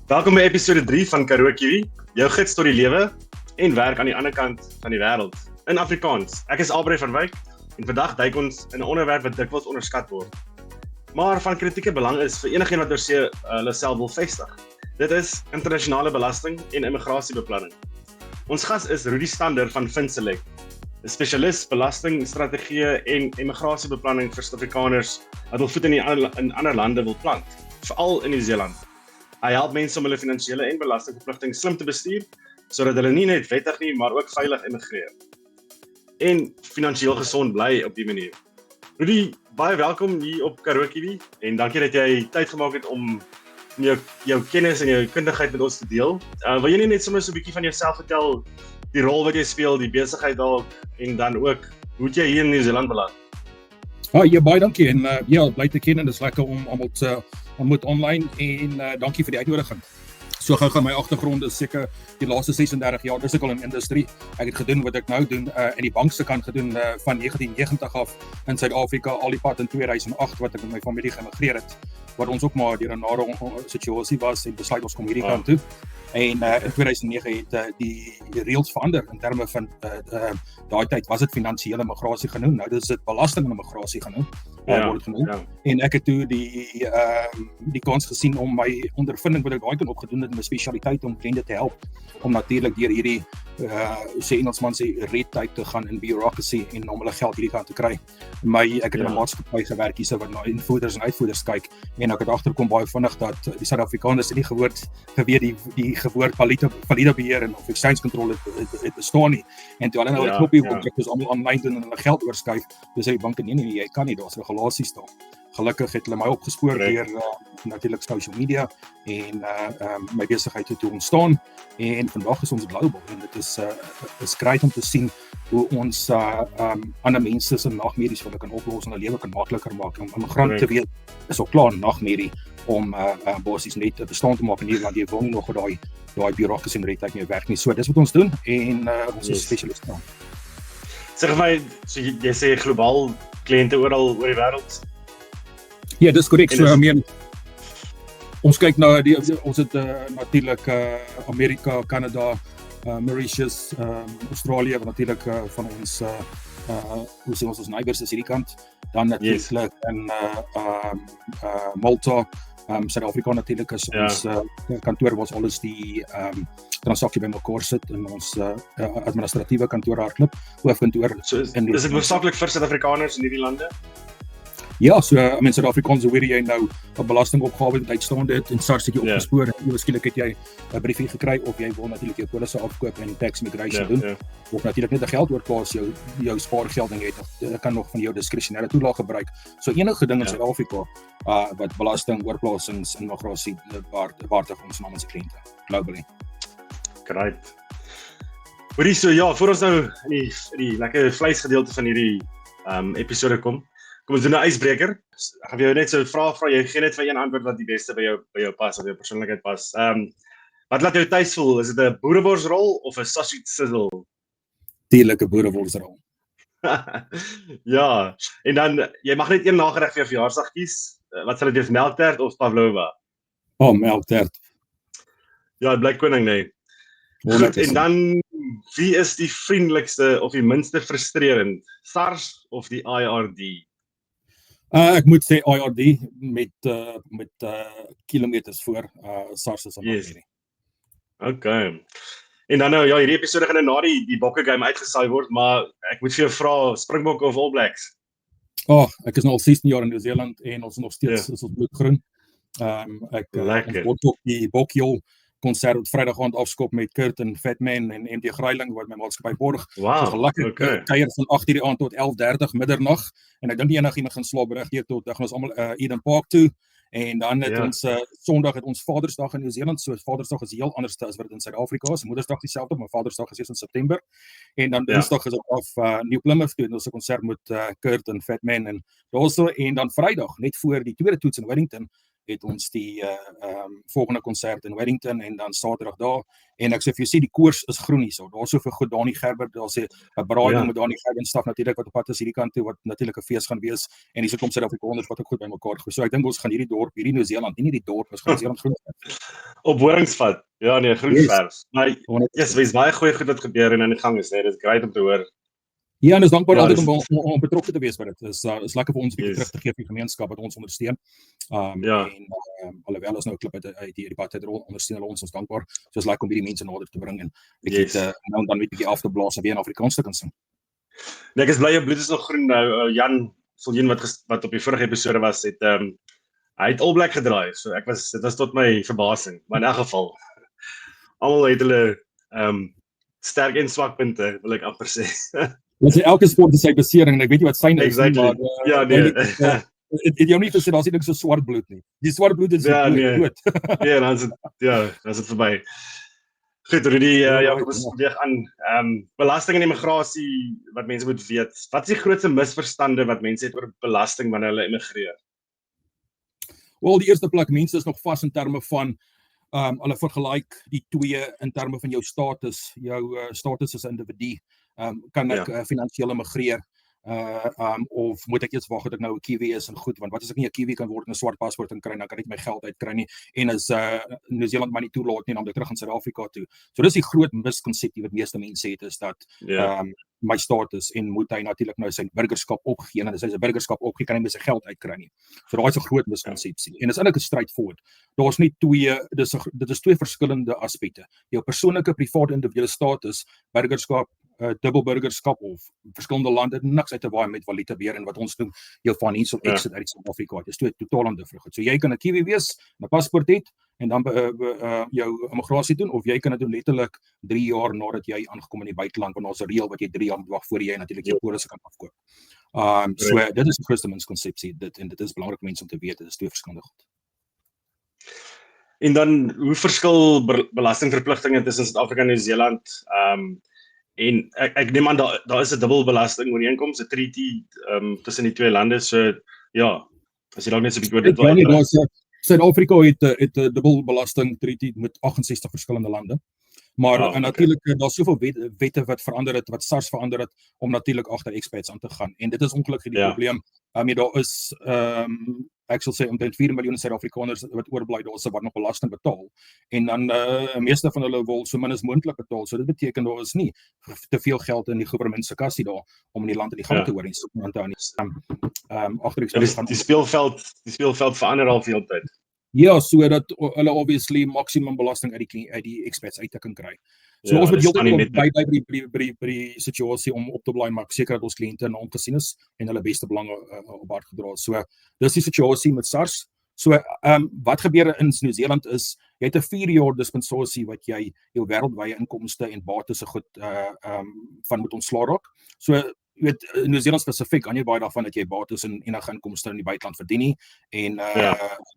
Welkom by episode 3 van Karoo Kiwi, jou gids tot die lewe en werk aan die ander kant van die wêreld, in Afrikaans. Ek is Albrecht van Wyk en vandag duik ons in 'n onderwerp wat dikwels onderskat word, maar van kritieke belang is vir enigeen wat hulle self wil vestig. Dit is internasionale belasting en immigrasiebeplanning. Ons gas is Rudy Stander van FinSelect, 'n spesialis belasting, strategieë en immigrasiebeplanning vir Suid-Afrikaners wat hul voet in ander lande wil plant, veral in Nieu-Seeland. Hy help mense om hulle finansiële en belastingverpligtinge slim te bestuur, sodat hulle nie net wettig nie, maar ook veilig immigreer. En finansiëel gesond bly op die manier. Rudy, baie welkom hier op Karoo Kiwi en dankie dat jy tyd gemaak het om jou kennis en jou kundigheid met ons te deel. Wil jy nie net sommer so 'n bietjie van jouself vertel, die rol wat jy speel, die besigheid dalk en dan ook hoe jy hier in Nieu-Seeland beland? Ja, baie dankie en bly te ken en dit is lekker om almal te ontmoet online en dankie vir die uitnodiging. So gou my agtergrond is seker die laaste 36 jaar, dis ek al in industrie. Ek het gedoen wat ek nou doen in die bankse kant gedoen van 1990 af in Suid-Afrika, al die pad in 2008 wat ek met my familie geëmigreer het, wat ons ook maar deur 'n nare situasie was en besluit ons kom hierdie kant toe. En in 2009 het die reëls verander in terme van daai tyd was dit finansiële immigrasie genoem, nou dis dit belasting en immigrasie genoem. En ek het toe die kans gesien om my ondervinding wat ek daai kan opgedoen het in 'n spesialiteit om kliënte te help om natuurlik deur hierdie sê Engelsman sê red tape te gaan in bureaucracy en om hulle geld hierdie kant te kry. Ek het in 'n maatskappy gewerk hierso wat na invoerders en uitvoerders kyk en ek het agterkom baie vinnig dat die Suid-Afrikaners nie geweet die gewoord valide beheer en of exchange control het bestaan nie. En toe hulle nou 'n knoppie druk, dis almal aanlyn doen en hulle geld oorskuif. Dis die banke nee, jy kan nie, daar's regulasies daar. Gelukkig het hulle my opgespoor deur natuurlik social media en my besigheid het toe ontstaan en vandag is ons global en dit is great om te sien hoe ons ander mense se nagmerries wat kan oplos en hulle lewe kan makliker maak. Om immigrant te weet is al klaar nagmerrie om basies net 'n bestaan te maak in Nederland. Jy wil nie nog daai bureaucrasie en red tape meer werk nie. So dis wat ons doen en ons is spesialiste daar. Sê my, so jy sê globaal kliënte oor die wêreld? Ja, dis korrek. So ons kyk na ons het natuurlik Amerika, Kanada, Mauritius, Australië wat natuurlik van ons hoe sê ons neighbors is hierdie kant, dan natuurlik in Malta, Suid-Afrika natuurlik is ons kantoor waar ons alles die transaksie bymekaar sit in ons administratiewe kantoor hardloop, hoofkantoor. So is dit hoofsaaklik vir Suid-Afrikaners in hierdie lande? Ja, so Suid-Afrikaans hoor jy nou 'n belastingopgawe wat uitstaande het en SARS het jy opgespoor en miskien het jy 'n briefie gekry of jy wil natuurlik jou polisse afkoop en tax migration doen. Of natuurlik net 'n geld oorplaas jou spaargeld en jy kan nog van jou diskresionêre toelaag gebruik. So enige ding in Suid-Afrika wat belasting, oorplasings en immigrasie waardig ons namens die kliënte globally. Great. Hoorie, so ja, voor ons nou in die lekker vleisgedeelte van hierdie episode kom ons doen 'n ysbreker. Ek gaan jou net so vra jy gee net vir een antwoord wat die beste by jou pas, wat jou persoonlikheid pas. Wat laat jou tuis voel? Is dit 'n boereworsrol of 'n sausage sizzle? Dierlike boereworsrol. Ja, en dan jy mag net een nagereg vir jou verjaarsdag kies. Wat sal dit wees, melktert of pavlova? Melktert. Ja, dit bly koning, nee. Goed, en dan wie is die vriendelikste of die minste frustrerend? SARS of die IRD? Ek moet sê IRD met kilometers voor SARS is hierdie. Okay. En dan nou hierdie episode gaan nou na die bokke game uitgesaai word, maar ek moet vir jou vra, Springbokke of All Blacks? Ek is nou al 16 jaar in Nieu-Seeland en ons nog steeds is ons bloedgroen. Ek word ook die Bokjol konsert wat Vrydag aand afskop met Kurt en Fatman en MD Greiling wat my maatskappy borg. Wow, gelukkig kuier van 8:00 die aand tot 11:30 middernag en ek dink nie enigiemand gaan slaap reg hier tot dan gaan ons almal Eden Park toe en dan het ons Sondag het ons Vadersdag in Nieu-Seeland. So Vadersdag is heel anders as wat dit in Suid-Afrika is. Moedersdag dieselfde, maar Vadersdag is eers in September. En dan Dinsdag is op New Plymouth toe en ons 'n konsert met Kurt en Fatman en daarso en dan Vrydag net voor die tweede toets in Wellington het ons die volgende konsert in Wellington en dan Saterdag daar. En ek sê vir jou sê die koers is groen hierso. Daar's soveel goed, Dani Gerber, daar's 'n braai met Dani Gerber en staf natuurlik wat op pad is hierdie kant toe wat natuurlik 'n fees gaan wees en hier kom Suid-Afrikaners wat ook goed bymekaar gooi. So ek dink ons gaan hierdie dorp, hierdie Nieu-Seeland, nie die dorp, ons gaan Nieu-Seeland groen. Op Horingsvat. Ja nee, groen vers. Maar wees baie goeie goed wat gebeur en aan die gang is, nee, dit is great om te hoor. Ja, en is dankbaar altyd om betrokke te wees by dit. Is lekker vir ons bietjie terug te gee vir die gemeenskap wat ons ondersteun. En alhoewel ons nou 'n klip uit die debat rol ondersteun ons dankbaar. So is lekker om hierdie mense nader te bring en bietjie nou dan net bietjie af te blaas en weer in Afrikaans te kan sing. Nee, ek is bly jou bloed is nog groen nou. Jan Soljen wat op die vorige episode was, het hy het All Black gedraai. So dit was tot my verbasing. Maar in elk geval almal het hulle sterk en swak punte, wil ek amper sê. Dit is elke sport het sy besering en ek weet nie wat syne is nie, maar ja nee. Het jy nie gesê daar's nie so swart bloed nie. Die swart bloed is dood. Nee, dan is dit verby. Goed, Rudy, kom ons beweeg aan. Belasting en immigrasie, wat mense moet weet. Wat is die grootste misverstande wat mense het oor belasting wanneer hulle immigreer? Wel, die eerste plek, mense is nog vas in terme van hulle vergelyk die twee in terme van jou status as 'n individu. Kan ek finansiëel immigreer? Of moet ek eers wag tot ek nou 'n Kiwi is en goed, want wat as ek nie 'n Kiwi kan word en 'n swart paspoort kan kry, dan kan ek my geld uitkry nie en as Nieu-Seeland my nie toelaat nie, dan moet ek terug in Suid-Afrika toe. So dis die groot miskonsepsie wat meeste mense het, is dat my status en moet hy natuurlik nou sy burgerskap opgee en as hy sy burgerskap opgee, kan hy met sy geld uitkry nie. So daai is 'n groot miskonsepsie en is eintlik 'n stryd voort. Daar's nie dit is twee verskillende aspekte. Jou persoonlike private individuele status, burgerskap, dubbel burgerskap of verskillende lande, niks uit te waai met valuta weer en wat ons noem jou financial exit uit Suid-Afrika. Dit is twee totaal ander goed. So jy kan 'n Kiwi wees, 'n paspoort het en dan jou immigrasie doen, of jy kan dit doen letterlik 3 jaar nadat jy aangekom in die buiteland, want ons 'n reël wat jy 3 jaar moet wag voor jy natuurlik jou polisse kan afkoop. So dit is die grootste miskonsepsie en dit is belangrik mense om te weet, dit is twee verskillende goed. En dan hoe verskil belastingverpligtinge tussen Suid-Afrika en Nieu-Seeland? En ek neem aan daar is 'n dubbelbelasting ooreenkoms, 'n treaty tussen die twee lande. So ja, as jy dalk net so 'n bietjie oor dit wil. Suid-Afrika het 'n dubbelbelasting treaty met 68 verskillende lande. Maar natuurlik daar's soveel wette wat verander het, wat SARS verander het om natuurlik agter expats aan te gaan. En dit is ongelukkig die probleem. Daar is ek sal sê omtrent 4 miljoen Suid-Afrikaners wat oorbly daarse wat nog belasting betaal. En dan meeste van hulle wil so min as moontlik betaal. So dit beteken daar is nie te veel geld in die regering se kassie daar om in die land in die gang te hoor en so aan agter die speelveld verander al veel tyd. Ja, so dat hulle obviously maksimum belasting uit die expats uit te kan kry. So ons moet heeltyd by die situasie om op te bly, maar seker dat ons kliënte na hom gesien is en hulle beste belange op hart gedra het. So dis die situasie met SARS. So wat gebeur in Nieu-Seeland is jy het 'n 4 jaar dispensasie wat jy jou wêreldwye inkomste en bates se goed van moet ontslaa raak. So jy weet Nieu-Seeland spesifiek, aan jy baie daarvan dat jy bates en enige inkomste in die buiteland verdien nie en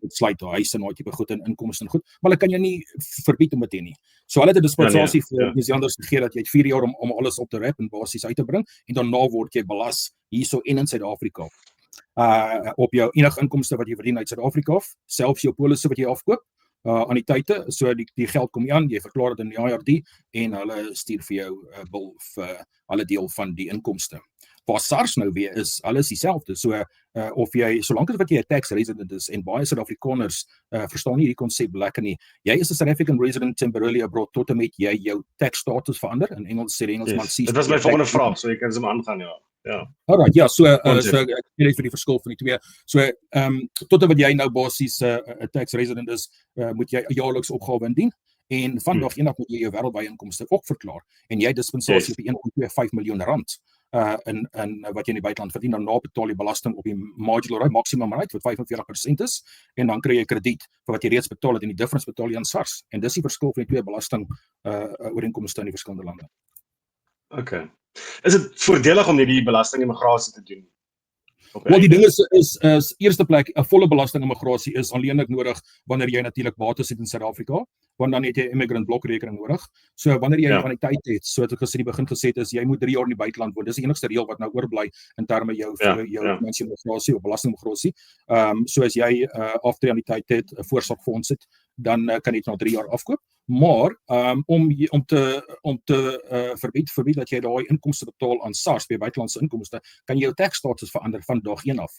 dit sluit huise en daai tipe goed en inkomste en goed, maar hulle kan jy nie verbied om dit nie. So hulle het 'n dispensasie vir Nieu-Seelanders gegee dat jy het 4 jaar om alles op te rap en basies uit te bring en daarna word jy belas hierso en in Suid-Afrika. Op jou enige inkomste wat jy verdien uit Suid-Afrika af, selfs jou polisse wat jy afkoop anniteite, so die geld kom jy aan, jy verklaar dit in die IRD en hulle stuur vir jou bil vir alle deel van die inkomste. Waar SARS nou weer is, alles dieselfde. So of jy solank as wat jy 'n tax resident is en baie Suid-Afrikaners verstaan nie hierdie konsep lekker nie. Jy is 'n South African resident temporarily abroad tot en met jy jou tax status verander. In Engels sê die Engelsman cease. Dit was my volgende vraag, so jy kan sommer aangaan ja. Alright, ja, so ek weet vir die verskil van die twee. So tot en met jy nou basies 'n tax resident is, moet jy 'n jaarlikse opgawe indien. En vandag eendag moet jy jou wêreldwye inkomste ook verklaar en jy dispensasie vir 1.25 miljoen rand in wat jy in die buiteland verdien, dan betaal jy belasting op die marginal rate, maximum rate wat 45% is en dan kry jy krediet vir wat jy reeds betaal het en die difference betaal jy aan SARS en dis die verskil van die twee belasting ooreenkomste in die verskillende lande. Okay. Is dit voordelig om nie die belasting immigrasie te doen? Wel die ding is eerste plek 'n volle belastingimmigrasie is alleenlik nodig wanneer jy natuurlik bates het in Suid-Afrika, want dan het jy 'n immigrant blokrekening nodig. So wanneer jy aan die tyd het, so het ek gesê die begin gesê het is jy moet 3 jaar in die buiteland woon. Dis die enigste reël wat nou oorbly in terme jou finansiële immigrasie of belastingimmigrasie. So as jy aftree aan die tyd het, 'n voorsorgfonds het, dan kan jy dit na 3 jaar afkoop. Maar om te verbied dat jy daai inkomste betaal aan SARS by buitelandse inkomste, kan jy jou tax status verander van dag 1 af.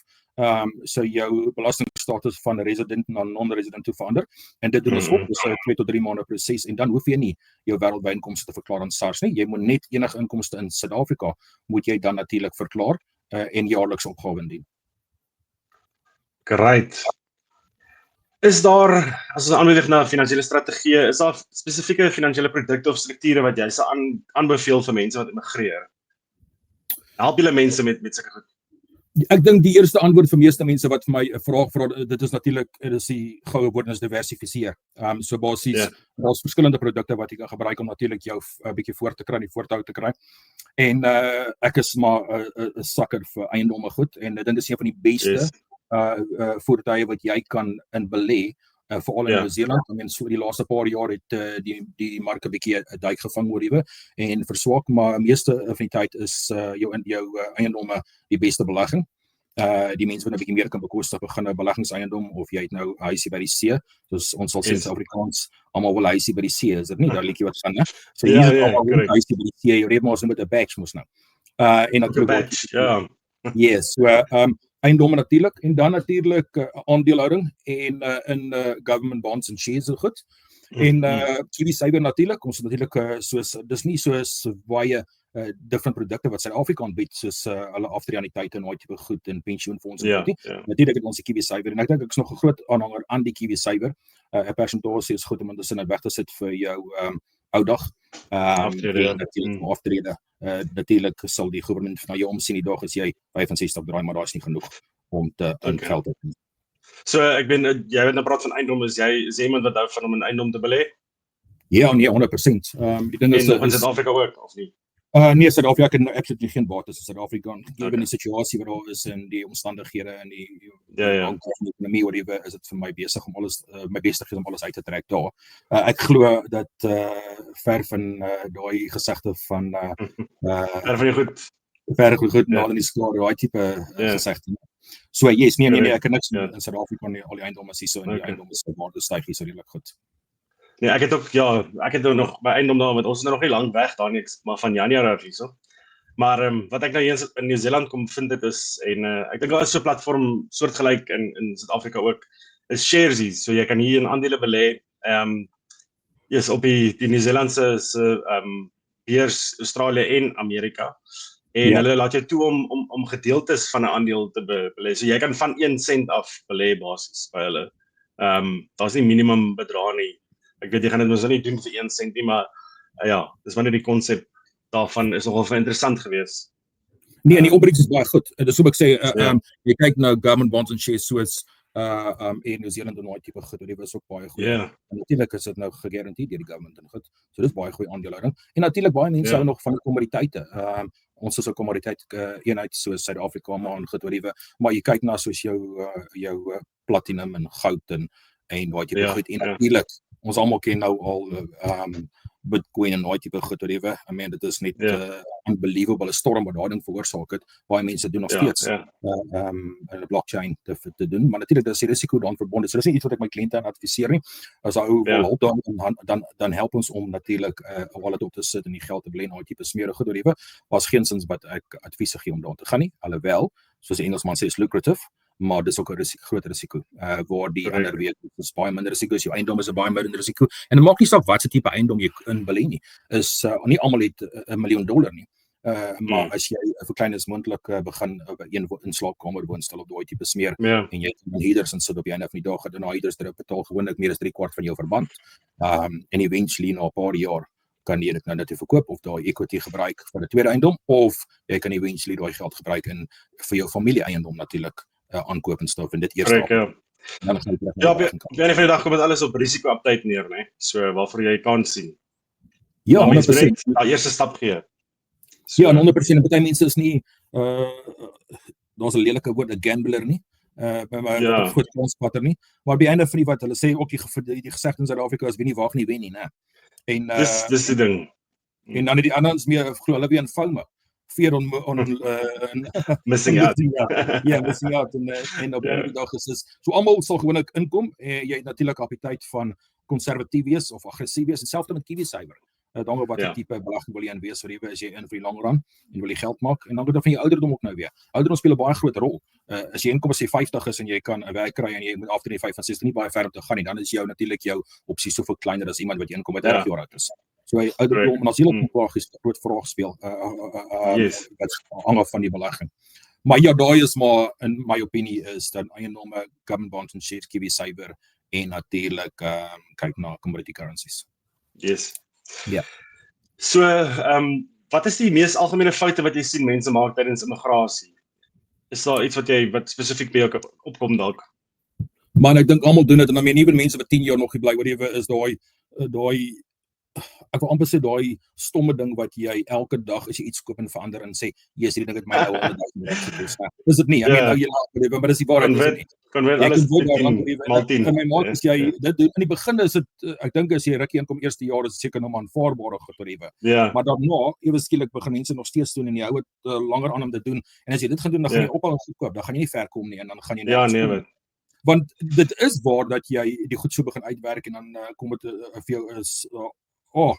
So jou belastingstatus van resident na non-resident toe verander en dit doen ons op, dis 'n 2 tot 3 maande proses en dan hoef jy nie jou wêreldwye inkomste te verklaar aan SARS nie. Jy moet net enige inkomste in Suid-Afrika moet jy dan natuurlik verklaar en jaarliks opgawe indien. Great. Is daar, as ons aanbeweeg na finansiële strategieë, is daar spesifieke finansiële produkte of strukture wat jy sou aanbeveel vir mense wat immigreer? Help julle mense met sulke goed? Ek dink die eerste antwoord vir meeste mense wat vir my 'n vraag vra, dit is natuurlik, dit is die goue woord is diversifiseer. So basies, daar's verskillende produkte wat jy kan gebruik om natuurlik jou 'n bietjie voor te kry, die voortou te kry. En ek is maar 'n sucker vir eiendomme goed en ek dink dit is een van die beste voertuie wat jy kan in belê, veral in Nieu-Seeland. I mean, so die laaste paar jaar het die mark 'n bietjie 'n duik gevang oor die en verswak, maar meeste van die tyd is jou eiendomme die beste belegging. Die mense wat 'n bietjie meer kan bekostig, begin 'n beleggingseiendom of jy het nou 'n huisie by die see, soos ons sal sê in Suid-Afrikaans, almal wil 'n huisie by die see, is dit nie? Daai liedjie wat gaan, né? So hier is almal 'n huisie by die see, jy red maar so met 'n badge mos nou. En natuurlik yes, so eiendomme natuurlik en dan natuurlik aandelehouding en in government bonds en shares en goed. En CiviCyber natuurlik, ons het natuurlik soos dis nie soos baie different produkte wat Suid-Afrika aanbied soos hulle aftreeanniteite en daai tipe goed en pensioenfondse en goed. Natuurlik het ons die CiviCyber en ek dink ek is nog 'n groot aanhanger aan die CiviCyber. 'n Persentasie is goed om intussen weg te sit vir jou ou dag. Aftrede. Natuurlik sal die regering na jou omsien die dag as jy 65 draai, maar daar is nie genoeg om te ingeld te doen. So ek ben jy het nou praat van eiendom, is iemand wat hou van om in eiendom te belê? Ja, nee, 100%. Die ding is in Suid-Afrika ook of nie? Nee, Suid-Afrika kan absoluut geen bates in Suid-Afrika. Given die situasie wat daar is en die omstandighede en die ekonomie wat is dit vir my besig om alles my beste om alles uit te trek daar. Ek glo dat ver van daai gesegde van ver van goed na die skool daai tipe gesegde. So yes, nee, ek kan niks in Suid-Afrika nie, al die eiendomme is hier so en die eiendomme se waarde styg hier so redelik goed. Nee, ek het ook nog by eiendom daar, want ons is nou nog nie lank weg daar nie, maar van Januarie af hierso. Maar wat ek nou hier in Nieu-Seeland kom vind dit is en ek dink daar is so 'n platform soortgelyk in Suid-Afrika ook, is Sharesies, so jy kan hier in aandele belê. Op die Nieu-Seelandse beurs Australië en Amerika. En hulle laat jou toe om gedeeltes van 'n aandeel te belê. So jy kan van 1 sent af belê basis by hulle. Daar's nie minimum bedrag nie. Ek weet jy gaan dit mos nie doen vir 1 sent nie, maar dis wanneer die konsep daarvan is nogal interessant geweest. Nee, en die opbrengs is baie goed. Dis hoe ek sê, jy kyk nou government bonds and shares soos in Nieu-Seeland en daai tipe goed, dit was ook baie goed. En natuurlik is dit nou gegarandeer deur die government en goed. So dis baie goeie aandelehouding. En natuurlik baie mense hou nog van kommoditeite. Ons is 'n kommoditeit eenheid soos Suid-Afrika maar en goed oor maar jy kyk na soos jou platinum en goud en daai tipe goed en natuurlik ons almal ken nou al Bitcoin en daai tipe goed oor I mean dit is net unbelievable 'n storm wat daai ding veroorsaak het. Baie mense doen nog steeds 'n blockchain te doen, maar natuurlik is die risiko daaraan verbonde. So dis nie iets wat ek my kliënte adviseer nie. As ou wil help dan help ons om natuurlik 'n wallet op te sit en die geld te belê in daai tipe smeerige goed oor was geensins wat ek advies gee om daar te gaan nie. Alhoewel, soos die Engelsman sê, is lucrative. Maar dis ook 'n groot risiko. Waar die ander weet dis baie minder risiko, jou eiendom is 'n baie minder risiko. En dit maak nie saak watse tipe eiendom jy in belê nie. Is nie almal het $1 miljoen nie. Maar as jy vir kleines moontlik begin by een inslaapkamer woonstel op daai tipe smeer en jy het huurders en sit op die einde van die dag en daai huurders betaal gewoonlik meer as 3/4 van jou verband. En eventually na 'n paar jaar kan jy dit nou net verkoop of daai equity gebruik vir 'n tweede eiendom of jy kan eventually daai geld gebruik in vir jou familie eiendom natuurlik aankoop en stof en dit eers op die einde van die dag kom dit alles op risiko-update neer, né? So waarvoor jy kan sien. Ja, 100%. Eerste stap gee. Ja, 100% en baie mense is nie daar's 'n lelike woord, 'n gambler nie. By my Ja. groot kanspatter nie. Maar by einde van die wat hulle sê ook die gesegde in Suid-Afrika is wie nie waag nie wen nie, né? En Dis die ding. en dan het die ander ons meer glo hulle weer in FOMO. Fear on Missing out. Ja, missing out en op die einde dag is so almal sal gewoonlik inkom. Jy het natuurlik appetite van konservatief wees of aggressief wees en selfs met KiwiSaver. Dan op watter tipe belegging wil jy in wees vir jy as jy in vir die lang run en wil jy geld maak en dan word dit van jou ouderdom ook nou weer. Ouderdom speel 'n baie groot rol. As jy inkom as jy 50 is en jy kan 'n werk kry en jy moet af teen die 65 nie baie ver om te gaan nie, dan is natuurlik jou opsie soveel kleiner as iemand wat jy inkom met 30 jaar oud is. So hy ouderdom en as jy ook 'n groot vraag speel wat hang af van die belegging. Maar ja, daai is maar in my opinie is dan eiendomme, government bonds en shares, KiwiSaver en natuurlik kyk na commodity currencies. Yes. Ja. So, wat is die mees algemene foute wat jy sien mense maak tydens immigrasie? Is daar iets wat spesifiek by jou opkom dalk? Maar ek dink almal doen dit en dan nuwe mense wat 10 jaar nog gebly whatever is daai ek wil amper sê daai stomme ding wat jy elke dag as jy iets koop en verander en sê yes, hierdie ding het my nou 100,000 rand gekos. Is dit nie? I mean nou jy laat maar dis die waarheid. Kan weer alles mal 10. En my maat is jy dit in die begin is dit ek dink as jy rukkie inkom eerste jaar is dit seker nog aanvaarbare getriewe. Maar daarna ewe skielik begin mense nog steeds doen en jy hou dit langer aan om dit doen en as jy dit gaan doen dan gaan jy ophou goedkoop, dan gaan jy nie ver kom nie en dan gaan jy net want dit is waar dat jy die goed so begin uitwerk en dan kom dit vir jou is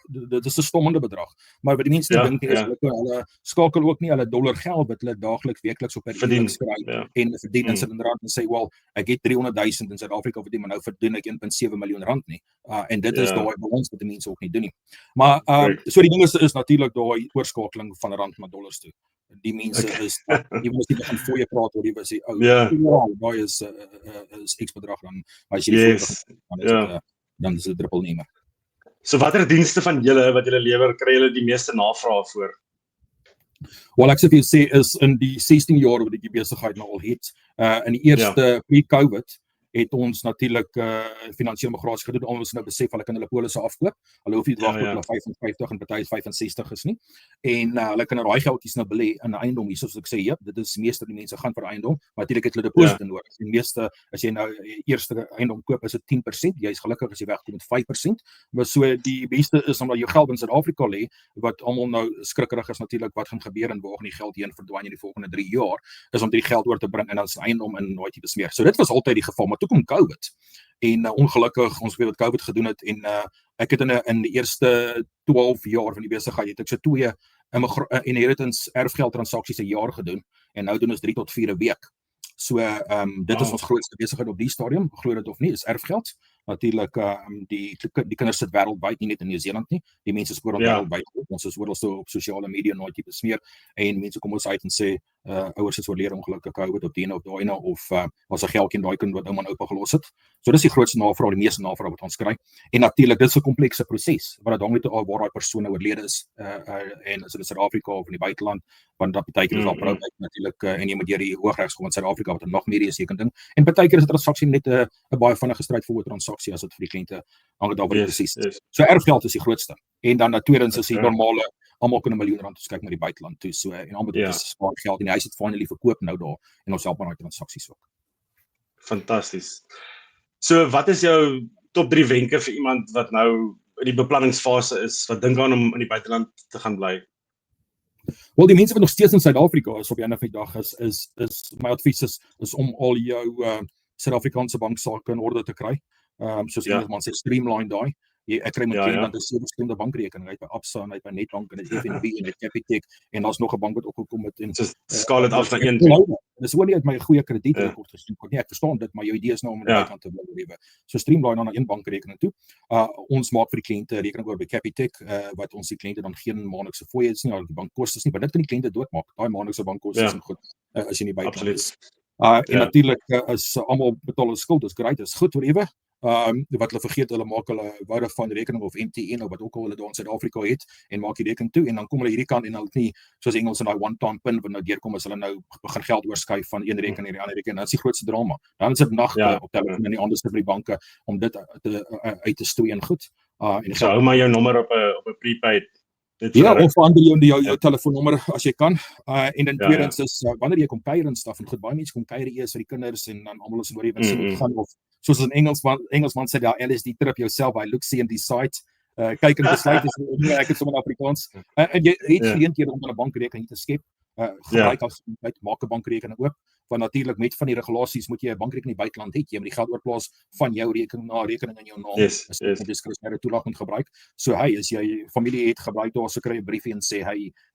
dit is 'n stommende bedrag. Maar wat die mense dink is hulle skakel ook nie hulle dollar geld wat hulle daagliks weekliks op 'n rekening skryf en verdien in R7 en sê wel ek het 300,000 in Suid-Afrika verdien maar nou verdien ek 1.7 miljoen rand nie. En dit is daai balans wat die mense ook nie doen nie. Maar so die ding is natuurlik daai oorskakeling van rand na dollars toe. Die mense is jy moet nie begin voor jy praat oor die was daai is X bedrag dan as jy dan is dit druppelnemer. So watter dienste van julle wat julle lewer kry julle die meeste navraag voor? Wel ek sê vir jou sê is in die 16 jaar wat ek die besigheid nou al het, in die eerste pre-COVID het ons natuurlik finansiële migrasie gedoen. Ons nou besef hulle kan hulle polisse afkoop. Hulle hoef nie te wag tot hulle 55 en party 65 is nie. En hulle kan daai geldjies nou belê in 'n eiendom hier soos ek sê, dit is meeste die mense gaan vir eiendom, maar natuurlik het hulle deposito nodig. Die meeste as jy nou eerste eiendom koop is dit 10%, jy's gelukkig as jy wegkom met 5%. Maar so die beste is omdat jou geld in Suid-Afrika lê, wat almal nou skrikkerig is natuurlik wat gaan gebeur en waar gaan die geld heen verdwyn in die volgende 3 jaar, is om die geld oor te bring en dan is eiendom in nooit tipe smeer. So dit was altyd die geval, maar toe kom COVID. En ongelukkig ons weet wat COVID gedoen het en ek het in die eerste 12 jaar van die besigheid het ek so 2 inheritance erfgeld transaksies 'n jaar gedoen en nou doen ons 3 tot 4 'n week. So dit is ons grootste besigheid op die stadium, glo dit of nie, is erfgeld. Natuurlik die kinders sit wêreldwyd, nie net in Nieu-Seeland nie. Die mense spoor wêreldwyd. Ons is oral so op sosiale media nooit tipe smeer en mense kom ons uit en sê ouers is oorlede ongelukkig COVID op die ene of daai ene of was 'n geldjie in daai kind wat ouma en oupa gelos het. So dis die grootste navraag, die meeste navraag wat ons kry. En natuurlik dit is 'n komplekse proses wat dan net waar daai persoon oorlede is en as in Suid-Afrika of in die buiteland, want dat partykeer is daar probleem natuurlik en jy moet deur die Hooggeregshof in Suid-Afrika wat nog meer is seker ding. En partykeer is 'n transaksie net 'n baie vinnige strydvolle transaksie as dit vir die kliënte hang daar wat presies. So erfgeld is die grootste. En dan tweedens is die normale almal kan 'n miljoen rand kyk na die buiteland toe. So en almal dit is spaar geld en die huis het finally verkoop nou daar en ons help aan daai transaksies ook. Fantasties. So wat is jou top 3 wenke vir iemand wat nou in die beplanningsfase is, wat dink aan om in die buiteland te gaan bly? Wel die mense wat nog steeds in Suid-Afrika is op die einde van die dag is my advies is om al jou Suid-Afrikaanse banksaake in orde te kry. Soos iemand man sê streamline daai. Ek kry met dan 'n 7 verskillende bankrekeninge uit by Absa en uit by Nedbank en FNB en Capitec en daar's nog 'n bank wat opgekom het en skaal dit af na 1. Dis oor nie uit my goeie kredietrekord gestuur nie. Ek verstaan dit, maar jou idee is nou om in die buiteland te bly lewe. So streamline dan na een bankrekening toe. Ons maak vir die kliënte rekening oor by Capitec wat ons die kliënte dan geen maandelikse fooie is nie, al die bankkostes nie, want dit kan die kliënte doodmaak. Daai maandelikse bankkostes en goed as jy in die buiteland is. En natuurlik is almal betaal hulle skuld, dis great, is goed whatever. Wat hulle vergeet, hulle maak hulle Vodafone rekening of MTN of wat ook al hulle daar in Suid-Afrika het en maak die rekening toe en dan kom hulle hierdie kant en hulle nie soos Engels in daai one-time pin wat nou deurkom as hulle nou begin geld oorskuif van een rekening na die ander rekening. Dit is die grootste drama. Dan is dit nagte op telefoon en die ander vir die banke om dit uit te stoei en goed. En so hou maar jou nommer op 'n prepaid Net Ja, vir of verander jou jou Ja. telefoonnommer as jy kan. En dan Ja, tweedens is wanneer jy kom kuier en staf en goed, baie mense kom kuier eers vir die kinders en dan almal is oor jy sien dit gaan of soos 'n Engelsman sê daar LSD trip yourself by look see and decide. Kyk en besluit is ek het sommer in Afrikaans. En jy het Ja. geleenthede om 'n bankrekening te skep. Gebruik as maak 'n bankrekening oop. Want natuurlik met van die regulasies moet jy 'n bankrekening in die buiteland hê. Jy moet die geld oorplaas van jou rekening na 'n rekening in jou naam. Yes, As yes. jy diskresionêre toelaag moet gebruik. So as jy familie het gebruik daar so kry 'n briefie en sê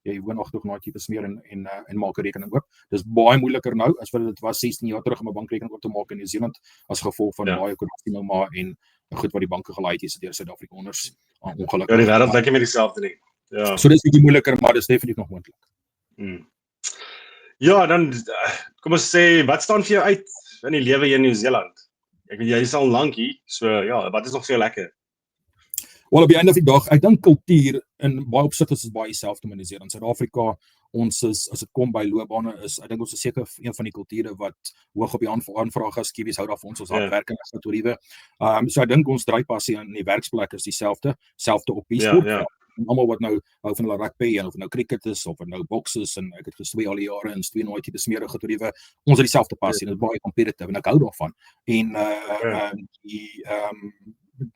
jy woon nog na tipe smeer en maak 'n rekening oop. Dis baie moeiliker nou as wat dit was 16 jaar terug om 'n bankrekening oop te maak in Nieu-Seeland as gevolg van baie korrupsie nou maar en goed wat die banke gelaai het deur Suid-Afrikaners ongelukkig. Ja, die wêreld lyk nie meer dieselfde nie. Ja. So dis bietjie moeiliker, maar dis definitief nog moontlik. Ja, dan kom ons sê wat staan vir jou uit in die lewe hier in Nieu-Seeland? Ek weet jy is al lank hier, so ja, wat is nog vir jou lekker? Wel op die einde van die dag, ek dink kultuur in baie opsigte is baie dieselfde in Nieu-Seeland. Suid-Afrika, ons is as dit kom by loopbane is ek dink ons is seker een van die kulture wat hoog op die aanvraag is. Kiwis hou daarvan ons hardwerking as getoriewe. So ek dink ons dryfpassie in die werksplek is dieselfde op die sport. Ja. Almal wat nou hou van hulle rugby en of nou cricket is of nou boks is en ek het geswei al die jare en twee nooit tipe smerige getoriewe. Ons het dieselfde passie en dit is baie competitive en ek hou daarvan. En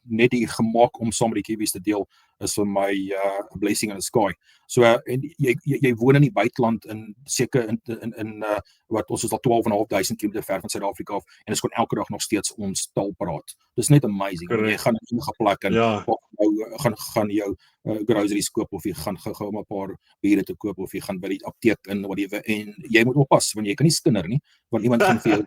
net die gemaak om saam met die Kiwis te deel is vir my 'n blessing in the sky. So en jy woon in die buiteland in seker in wat ons is al 12.500 km ver van Suid-Afrika af en ons kon elke dag nog steeds ons taal praat. Dis net amazing. Jy gaan in 'n plek en gaan jou groceries koop of jy gaan gou 'n paar biere te koop of jy gaan by die apteek in whatever en jy moet oppas want jy kan nie skinder nie want iemand gaan vir jou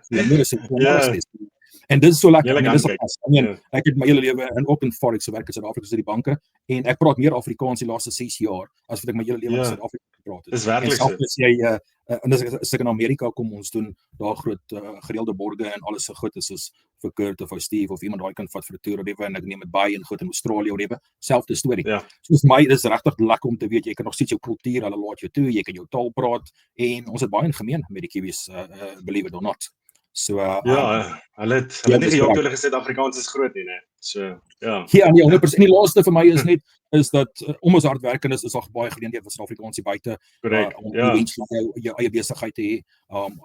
en dit is so lekker. Ek het my hele lewe in Forex gewerk in Suid-Afrika so die banke en ek praat meer Afrikaans die laaste 6 jaar as wat ek my hele lewe in Suid-Afrika gepraat het. Dis werklik so. En as ek in Amerika kom ons doen daar groot gereelde borge en alles so goed is soos vir Kurt of Steve of iemand daai kan vat vir 'n toer of whatever en ek neem dit baie en goed in Australië of whatever. Selfde storie. Soos my dis regtig lekker om te weet jy kan nog steeds jou kultuur, hulle laat jou toe, jy kan jou taal praat en ons het baie in gemeen met die Kiwis, believe it or not. So hulle het nie gejok toe hulle gesê Afrikaans is groot nie, né? So ja. Ja, nee, 100%. Die laaste vir my is net is dat om ons hardwerkend is al baie geleenthede vir Suid-Afrikaanse buite om jou eie besigheid te hê,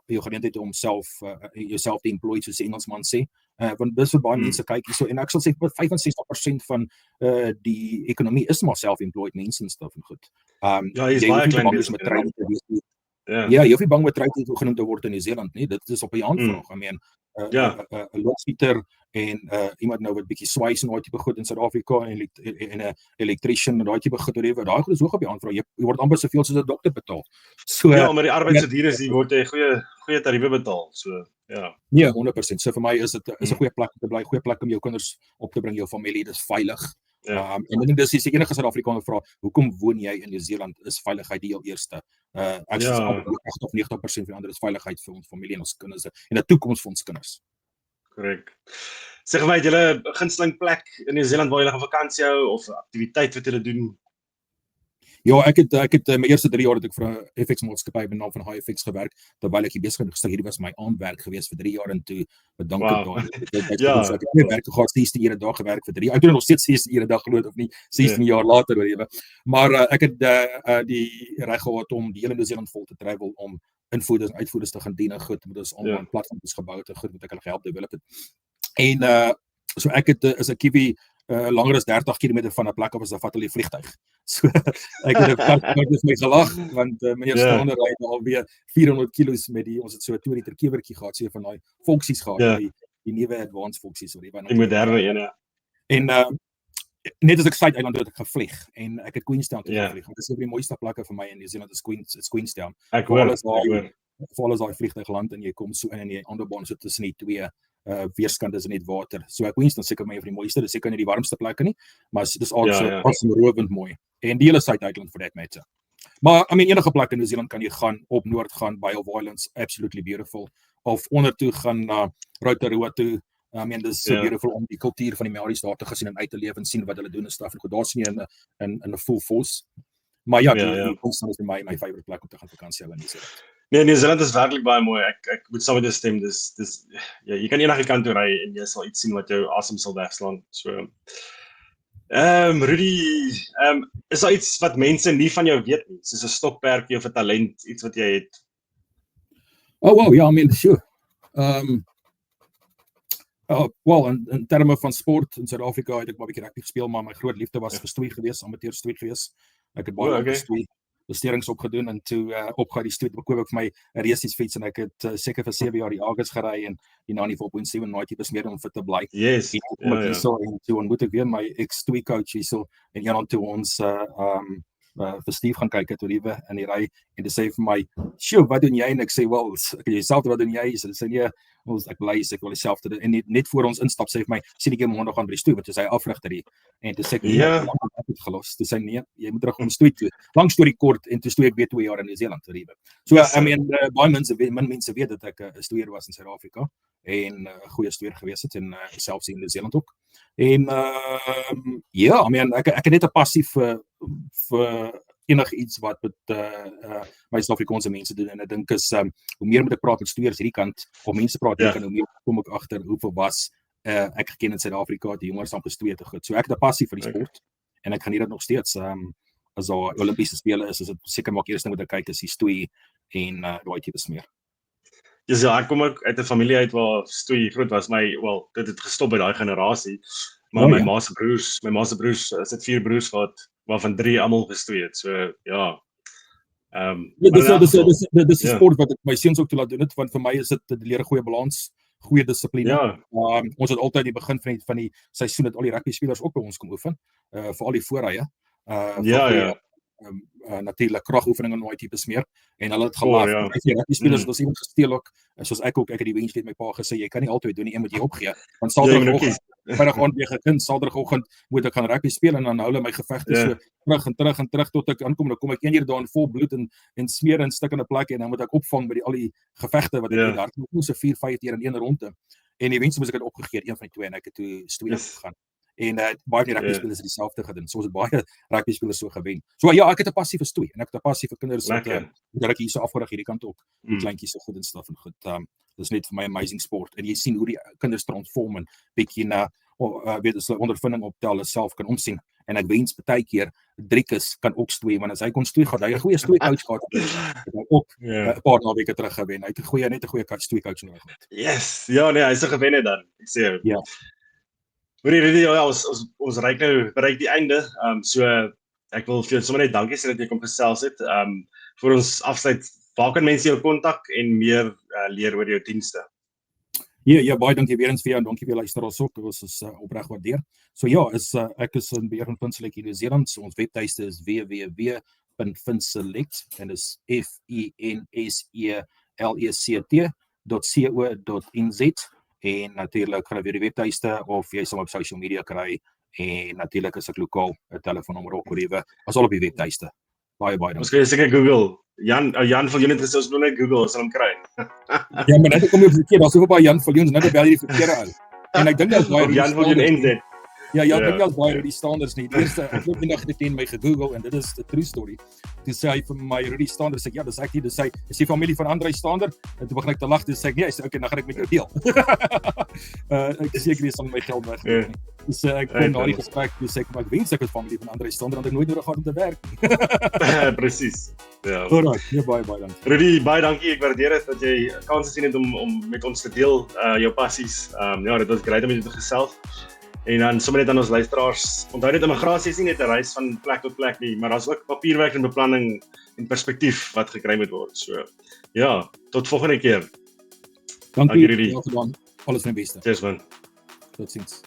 jou geleentheid om jouself te employ soos die Engelsman sê. Want dis vir baie mense kyk hierso en ek sal sê 65% van die ekonomie is maar self-employed mense en stuff en goed. Ja, jy is baie klein besig. Ja, jy hoef nie bang met trade genoem te word in Nieu-Seeland nie. Dit is op 'n aanvraag. I mean, 'n loodgieter en iemand nou wat bietjie swys en daai tipe goed in Suid-Afrika en 'n electrician en daai tipe goed oor daai goed is hoog op die aanvraag. Jy word amper soveel soos 'n dokter betaal. So maar die arbeidsverdieners word jy goeie tariewe betaal. So ja. Nee, 100%. So vir my is dit 'n goeie plek om te bly, goeie plek om jou kinders op te bring, jou familie, dis veilig. En ek dink dis die enige Suid-Afrikaner vra, hoekom woon jy in Nieu-Seeland? Is veiligheid die heel eerste. Ek sê 8 of 90% van die ander is veiligheid vir ons familie en ons kinders en 'n toekoms vir ons kinders. Korrek. Sê vir my, het julle 'n gunsteling plek in Nieu-Seeland waar julle gaan vakansie hou of 'n aktiwiteit wat julle doen? Ja, ek het my eerste 3 jaar het ek vir 'n FX maatskappy by naam van HFX gewerk terwyl ek besig was. Hierdie was my aandwerk geweest vir 3 jaar en toe bedank ek daai. Ek het werk gehad 16 ure 'n dag gewerk vir 3 jaar. Ek doen nog steeds 16 ure 'n dag geloof of nie 16 jaar later oor ewe. Maar ek het die reg gehad om die hele Nieu-Seeland vol te travel om invoerders en uitvoerders te gaan dien en goed met ons online platforms gebou het en goed met ek hulle gehelp develop het. En so ek het is 'n Kiwi langer as 30 km van 'n plek af as 'n vat hulle vliegtuig. So ek het 'n paar keer my gelag want meneer Stander ry alweer 400 kg met ons het so 'n 2 liter kewertjie gehad, so van daai funksies gehad, die nuwe advanced funksies of die moderne een. En net as ek Suid-Eiland het ek gevlieg en ek het Queenstown toe gevlieg. Dit is een van die mooiste plekke vir my in Nieu-Seeland is Queenstown. Ek hoor Veral as daai vliegtuig land en jy kom so in en die ander baan sit tussen die twee weerskante is net water. So Queenstown seker my een van die mooiste, dis seker nie die warmste plekke nie, maar dis also awesome mooi. En die hele Suid-Eiland for that matter. Maar I mean enige plek in Nieu-Seeland kan jy gaan, op noord gaan by of Islands, absolutely beautiful. Of onder toe gaan na Rotorua toe. I mean dis so beautiful om die kultuur van die Maoris daar te gesien en uit te leef en sien wat hulle doen en stuff. En goed, daar sien jy in 'n full force. Maar ja, Queenstown is vir my favorite plek om te gaan vakansie hou in Nieu-Seeland. Nee, Nieu-Seeland is werklik baie mooi. Ek moet saam met jou stem. Dis jy kan enige kant toe ry en jy sal iets sien wat jou asem sal wegslaan. So Rudy, is daar iets wat mense nie van jou weet nie, soos 'n stokperdjie of 'n talent, iets wat jy het? Oh wow, ja, I mean, sure. Wel, in terme van sport in Suid-Afrika het ek maar 'n bietjie rugby gespeel, maar my groot liefde was vir stoei gewees, amateur stoei gewees. Ek het baie lank stoei besterings opgedoen en toe opgegaan die stoei, bekoop ek vir my 'n resiesfiets en ek het seker vir 7 jaar die Argus gery en die 94.7 nooit besmeer om fit te bly. Yes. En toe ontmoet ek weer my ex-stoei coach hierso en eendag toe ons vir Steve gaan kyk het oor die in die ry en dit sê vir my, "Sjoe, wat doen jy?" En ek sê, "Wel, ek het dieselfde wat doen jy?" So dit sê nee, ek bly ek wil dieselfde doen. En net voor ons instap sê vir my, "Sien ek jy môre gaan by die stoei want jy sê afrigter hier." En toe sê ek, "Ja, ek het gelos." Toe sê nee, jy moet terug om stoei toe. Lang storie kort en toe stoei ek weer 2 jaar in Nieu-Seeland vir Riewe. So I mean, baie mense weet dat ek 'n stoeier was in Suid-Afrika en 'n goeie stoeier gewees het en selfs in Nieu-Seeland ook. En ja, I mean, ek het net 'n passie vir enige iets wat met my Suid-Afrikaanse mense doen en ek dink is hoe meer moet ek praat met stoeiers hierdie kant of mense praat hierdie kant, hoe meer kom ek agter hoeveel was ek geken in Suid-Afrika die jongers aan gestoei te goed. So ek het 'n passie vir die sport en ek geniet dit nog steeds. As daar Olimpiese spele is dit seker maak eers ding wat ek kyk is die stoei en daai tipes meer. Ja, ek kom ook uit 'n familie uit waar stoei groot was. Dit het gestop by daai generasie. Maar my ma se broers, is dit 4 broers waarvan 3 almal gestoei het. So ja. Dis 'n sport wat ek my seuns ook toe laat doen het, want vir my is dit leer 'n goeie balans, goeie dissipline. Ja. Ons het altyd die begin van die seisoen het al die rugby spelers ook by ons kom oefen, vir al die voorrye. Natuurlik kragoefeninge en daai tipes meer en hulle het gelag. Die spelers het ons iemand gesteel ook, soos ek ek het die wens net my pa gesê jy kan nie altyd doen nie, een moet jy opgee. Want Saterdagoggend, Vrydagoggend weer gekund, Saterdagoggend moet ek gaan rugby speel en dan hou hulle my gevegte so terug tot ek aankom. Dan kom ek 1 uur daar in vol bloed en smeer in stukkende plekke en dan moet ek opvang by al die gevegte wat ek het daar. Ek moes so 4-5 keer in een ronde. En eventueel moes ek dit opgegee, een van die twee en ek het toe stoei gegaan. En baie van die rugby spelers het dieselfde gedoen. So ons het baie rugby spelers so gewen. So ja, ek het 'n passie vir stoei en ek het 'n passie vir kinders wat ek hier so afgerig hierdie kant ook. Die kleintjies so goed en staf en goed. Dis net vir my amazing sport en jy sien hoe die kinders transform en bietjie na weet as hulle ondervinding optel hulle self kan omsien. En ek wens baie keer Driekus kan ook stoei want as hy kon stoei gehad, hy 'n goeie stoei coach gehad het hy ook 'n paar naweke terug gewen. Hy het 'n goeie stoei coach nodig gehad. Yes. Ja nee, hy's 'n gewenner dan. Ek sê ja. Ons bereik die einde. So ek wil vir jou sommer net dankie sê dat jy kom gesels het. Vir ons afsluit, waar kan mense jou kontak en meer leer oor jou dienste? Ja, baie dankie weer eens vir jou en dankie vir luisteraars ook. Ons is opreg waardeer. So ja, ek is in beheer van Finselect in Nieu-Seeland. So ons webtuiste is www.finselect en dis FINSELECT.co.nz. En natuurlik gaan weer die webtuiste of jy sal op social media kry en natuurlik is ek lokaal 'n telefoonnommer op Riewe as al op die webtuiste. Baie dankie. Ons kan seker Google. Jan Viljoen het gesê ons moet net Google as hom kry. Ja, maar net kom jy verkeer, daar's so baie Jan Viljoen, nou bel jy die verkeerde ou. En ek dink daar's baie Jan Viljoen NZ. Ja, ek dink daar's baie Rudy Standers nie. Die eerste ek het eendag dit in my gegoogel en dit is 'n true story. Toe sê hy vir my Rudy Standers, sê ja, dis ek nie, dis hy is die familie van Andrei Stander en toe begin ek te lag, toe sê ek nee, hy sê okay, dan gaan ek met jou deel. Ek seker nie sal my geld weg nie. Dus ek kon na die gesprek, dus ek wens ek was familie van Andrei Stander, want ek nooit nodig gehad om te werk. Presies. Ja. Alright, baie dankie. Rudy, baie dankie. Ek waardeer dit dat jy kans gesien het om met ons te deel jou passies. Ja, dit was great om jou te gesels. En dan sommer net aan ons luisteraars, onthou net immigrasie is nie net 'n reis van plek tot plek nie, maar daar's ook papierwerk en beplanning en perspektief wat gekry moet word. So ja, tot volgende keer. Dankie Rudy. Alles van die beste. Cheers man. Totsiens.